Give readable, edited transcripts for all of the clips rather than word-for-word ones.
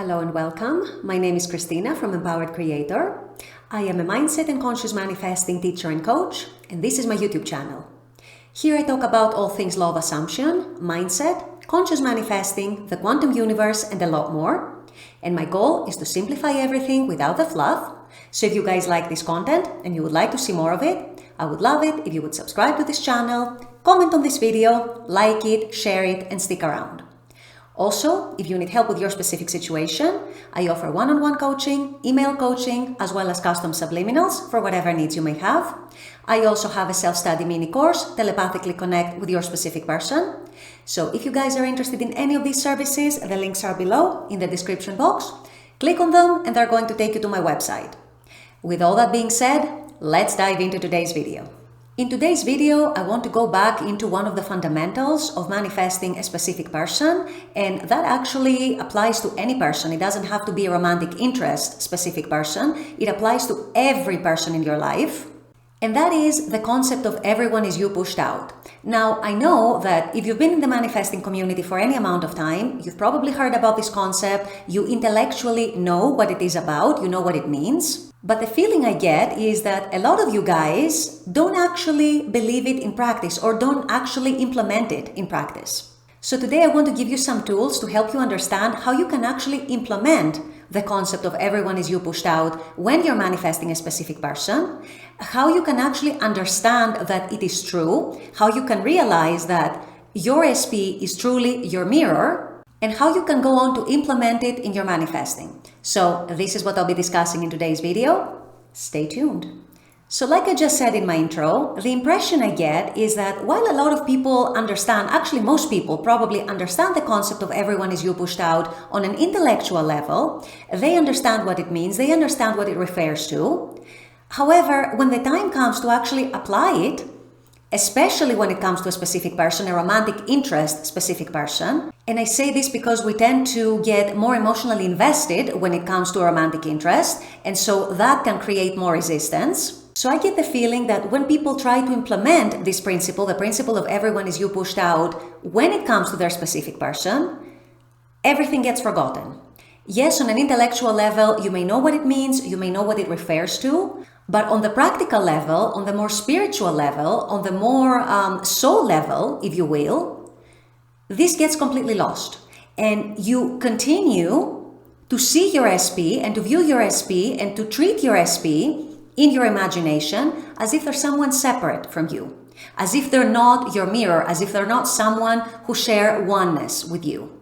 Hello and welcome. My name is Christina from Empowered Creator. I am a mindset and conscious manifesting teacher and coach, and this is my YouTube channel. Here I talk about all things law of assumption, mindset, conscious manifesting, the quantum universe, and a lot more. And my goal is to simplify everything without the fluff. So if you guys like this content and you would like to see more of it, I would love it if you would subscribe to this channel, comment on this video, like it, share it, and stick around. Also, if you need help with your specific situation, I offer one-on-one coaching, email coaching, as well as custom subliminals for whatever needs you may have. I also have a self-study mini course, Telepathically Connect with Your Specific Person. So if you guys are interested in any of these services, the links are below in the description box. Click on them and they're going to take you to my website. With all that being said, let's dive into today's video. In today's video, I want to go back into one of the fundamentals of manifesting a specific person, and that actually applies to any person. It doesn't have to be a romantic interest specific person. It applies to every person in your life. And that is the concept of everyone is you pushed out. Now, I know that if you've been in the manifesting community for any amount of time, you've probably heard about this concept. You intellectually know what it is about. You know what it means. But the feeling I get is that a lot of you guys don't actually believe it in practice or don't actually implement it in practice. So today I want to give you some tools to help you understand how you can actually implement the concept of everyone is you pushed out when you're manifesting a specific person, how you can actually understand that it is true, how you can realize that your SP is truly your mirror, and how you can go on to implement it in your manifesting. So this is what I'll be discussing in today's video. Stay tuned. So like I just said in my intro, the impression I get is that while a lot of people understand, actually most people probably understand the concept of everyone is you pushed out on an intellectual level, they understand what it means, they understand what it refers to. However, when the time comes to actually apply it, especially when it comes to a specific person, a romantic interest specific person. And I say this because we tend to get more emotionally invested when it comes to a romantic interest, and so that can create more resistance. So I get the feeling that when people try to implement this principle, the principle of everyone is you pushed out, when it comes to their specific person, everything gets forgotten. Yes, on an intellectual level, you may know what it means, you may know what it refers to, but on the practical level, on the more spiritual level, on the more soul level, if you will, this gets completely lost. And you continue to see your SP and to view your SP and to treat your SP in your imagination as if they're someone separate from you, as if they're not your mirror, as if they're not someone who share oneness with you.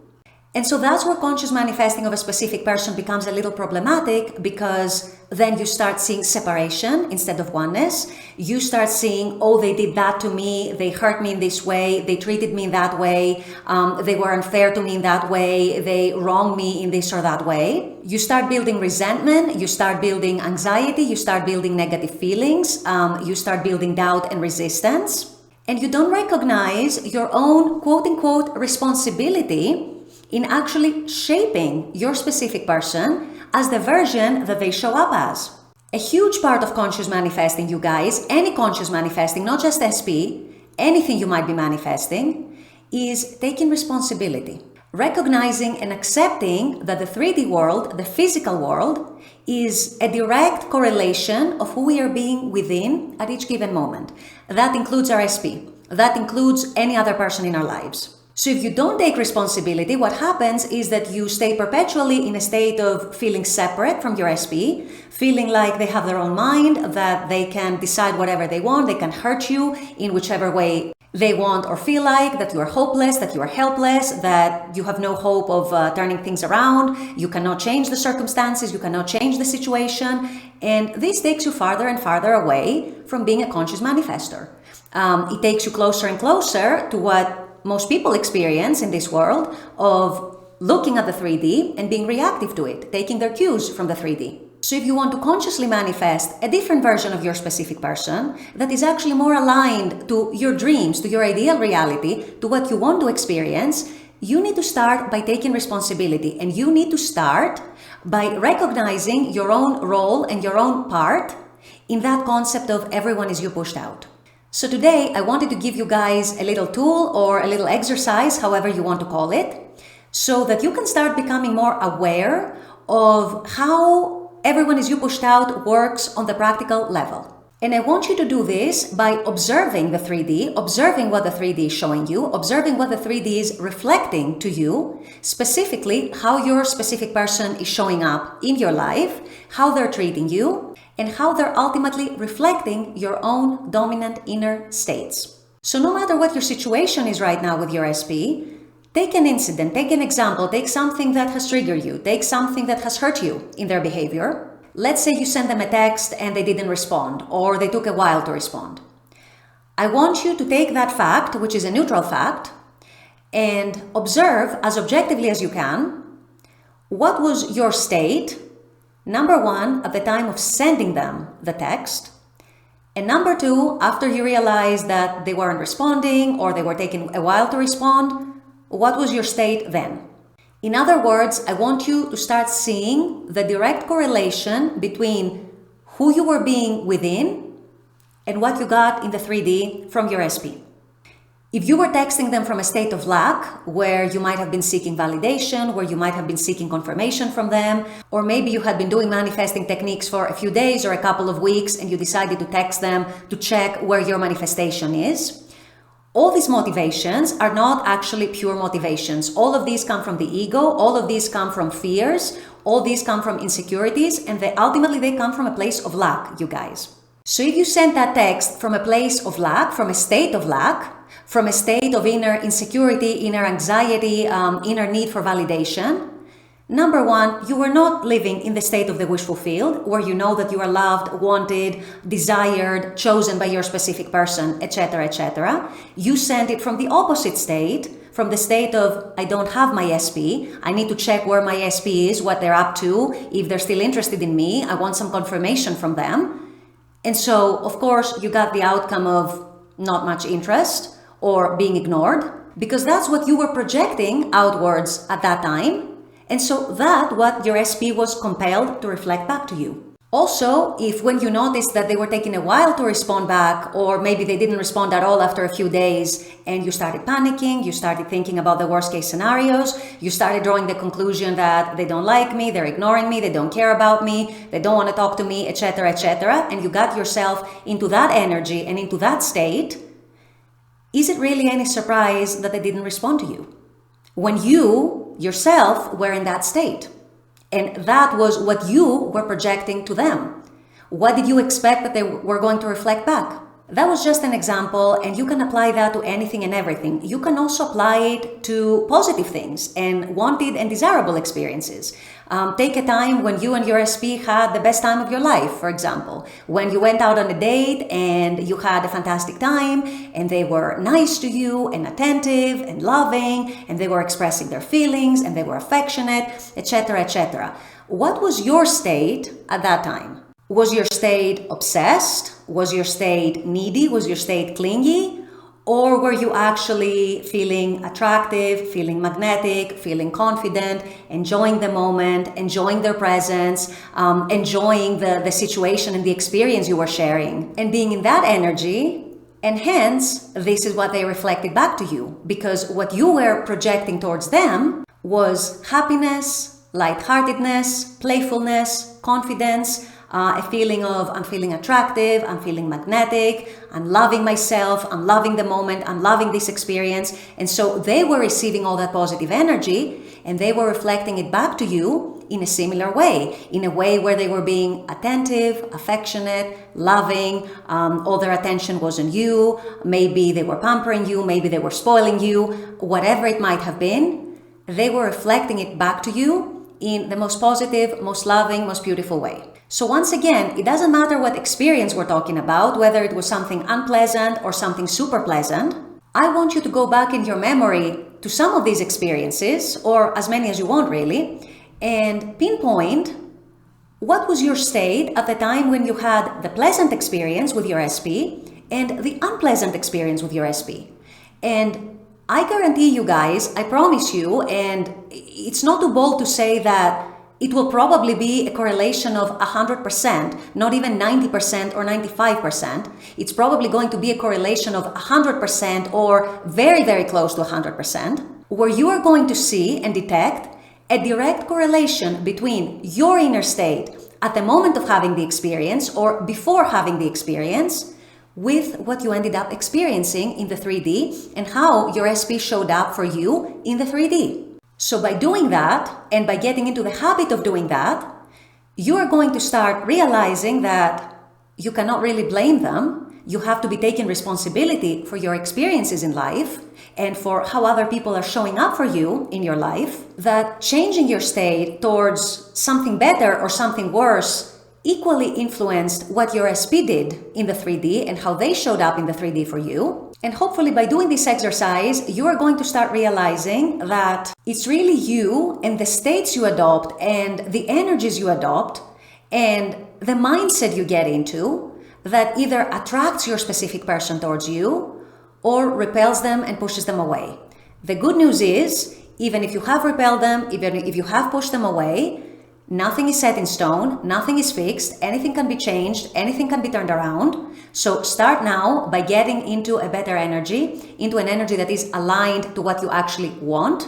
And so that's where conscious manifesting of a specific person becomes a little problematic, because then you start seeing separation instead of oneness. You start seeing, oh, they did that to me, they hurt me in this way, they treated me in that way, they were unfair to me in that way, they wronged me in this or that way. You start building resentment, you start building anxiety, you start building negative feelings, you start building doubt and resistance. And you don't recognize your own quote-unquote responsibility in actually shaping your specific person as the version that they show up as. A huge part of conscious manifesting, you guys, any conscious manifesting, not just SP, anything you might be manifesting, is taking responsibility. Recognizing and accepting that the 3D world, the physical world, is a direct correlation of who we are being within at each given moment. That includes our SP. That includes any other person in our lives. So if you don't take responsibility, what happens is that you stay perpetually in a state of feeling separate from your SP, feeling like they have their own mind, that they can decide whatever they want, they can hurt you in whichever way they want or feel like, that you are hopeless, that you are helpless, that you have no hope of turning things around, you cannot change the circumstances, you cannot change the situation, and this takes you farther and farther away from being a conscious manifester. It takes you closer and closer to what most people experience in this world of looking at the 3D and being reactive to it, taking their cues from the 3D. So if you want to consciously manifest a different version of your specific person that is actually more aligned to your dreams, to your ideal reality, to what you want to experience, you need to start by taking responsibility, and you need to start by recognizing your own role and your own part in that concept of everyone is you pushed out. So today I wanted to give you guys a little tool or a little exercise, however you want to call it, so that you can start becoming more aware of how everyone is you pushed out works on the practical level. And I want you to do this by observing the 3D, observing what the 3D is showing you, observing what the 3D is reflecting to you, specifically how your specific person is showing up in your life, how they're treating you, and how they're ultimately reflecting your own dominant inner states. So no matter what your situation is right now with your SP, take an incident, take an example, take something that has triggered you, take something that has hurt you in their behavior. Let's say you sent them a text and they didn't respond, or they took a while to respond. I want you to take that fact, which is a neutral fact, and observe as objectively as you can, what was your state, number one, at the time of sending them the text, and number two, after you realized that they weren't responding or they were taking a while to respond, what was your state then? In other words, I want you to start seeing the direct correlation between who you were being within and what you got in the 3D from your SP. If you were texting them from a state of lack, where you might have been seeking validation, where you might have been seeking confirmation from them, or maybe you had been doing manifesting techniques for a few days or a couple of weeks and you decided to text them to check where your manifestation is, all these motivations are not actually pure motivations. All of these come from the ego, all of these come from fears, all these come from insecurities, and ultimately they come from a place of lack, you guys. So if you send that text from a place of lack, from a state of lack, from a state of inner insecurity, inner anxiety, inner need for validation, number one, you were not living in the state of the wish fulfilled, where you know that you are loved, wanted, desired, chosen by your specific person, etc., etc. You sent it from the opposite state, from the state of, I don't have my SP, I need to check where my SP is, what they're up to, if they're still interested in me, I want some confirmation from them. And so, of course, you got the outcome of not much interest or being ignored, because that's what you were projecting outwards at that time. And so that what your SP was compelled to reflect back to you. Also, if when you noticed that they were taking a while to respond back, or maybe they didn't respond at all after a few days, and you started panicking, you started thinking about the worst case scenarios, you started drawing the conclusion that they don't like me, they're ignoring me, they don't care about me, they don't want to talk to me, etc., etc., and you got yourself into that energy and into that state, is it really any surprise that they didn't respond to you? When you yourself were in that state. And that was what you were projecting to them. What did you expect that they were going to reflect back? That was just an example, and you can apply that to anything and everything. You can also apply it to positive things and wanted and desirable experiences. Take a time when you and your SP had the best time of your life, for example. When you went out on a date and you had a fantastic time and they were nice to you and attentive and loving and they were expressing their feelings and they were affectionate, etc., etc. What was your state at that time? Was your state obsessed? Was your state needy? Was your state clingy? Or were you actually feeling attractive, feeling magnetic, feeling confident, enjoying the moment, enjoying their presence, enjoying the situation and the experience you were sharing, and being in that energy? And hence, this is what they reflected back to you, because what you were projecting towards them was happiness, lightheartedness, playfulness, confidence, a feeling of, I'm feeling attractive, I'm feeling magnetic, I'm loving myself, I'm loving the moment, I'm loving this experience. And so they were receiving all that positive energy and they were reflecting it back to you in a similar way, in a way where they were being attentive, affectionate, loving, all their attention was on you, maybe they were pampering you, maybe they were spoiling you, whatever it might have been, they were reflecting it back to you in the most positive, most loving, most beautiful way. So once again, it doesn't matter what experience we're talking about, whether it was something unpleasant or something super pleasant. I want you to go back in your memory to some of these experiences, or as many as you want really, and pinpoint what was your state at the time when you had the pleasant experience with your SP and the unpleasant experience with your SP. And I guarantee you guys, I promise you, and it's not too bold to say that it will probably be a correlation of 100%, not even 90% or 95%. It's probably going to be a correlation of 100% or very, very close to 100%. where you are going to see and detect a direct correlation between your inner state at the moment of having the experience or before having the experience with what you ended up experiencing in the 3D and how your SP showed up for you in the 3D. So by doing that, and by getting into the habit of doing that, you are going to start realizing that you cannot really blame them. You have to be taking responsibility for your experiences in life and for how other people are showing up for you in your life. That changing your state towards something better or something worse equally influenced what your SP did in the 3D and how they showed up in the 3D for you. And hopefully by doing this exercise, you are going to start realizing that it's really you and the states you adopt and the energies you adopt and the mindset you get into that either attracts your specific person towards you or repels them and pushes them away. The good news is, even if you have repelled them, even if you have pushed them away, nothing is set in stone, nothing is fixed, anything can be changed, anything can be turned around. So start now by getting into a better energy, into an energy that is aligned to what you actually want.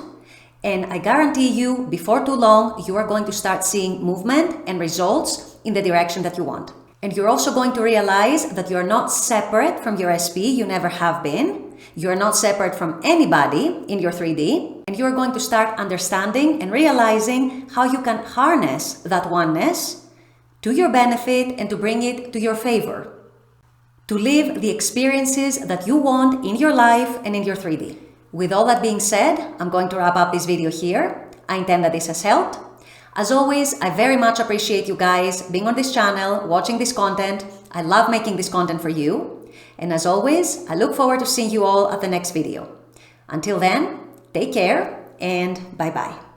And I guarantee you, before too long, you are going to start seeing movement and results in the direction that you want. And you're also going to realize that you're not separate from your SP, you never have been. You're not separate from anybody in your 3D. And you're going to start understanding and realizing how you can harness that oneness to your benefit and to bring it to your favor. To live the experiences that you want in your life and in your 3D. With all that being said, I'm going to wrap up this video here. I intend that this has helped. As always, I very much appreciate you guys being on this channel, watching this content. I love making this content for you. And as always, I look forward to seeing you all at the next video. Until then, take care and bye-bye.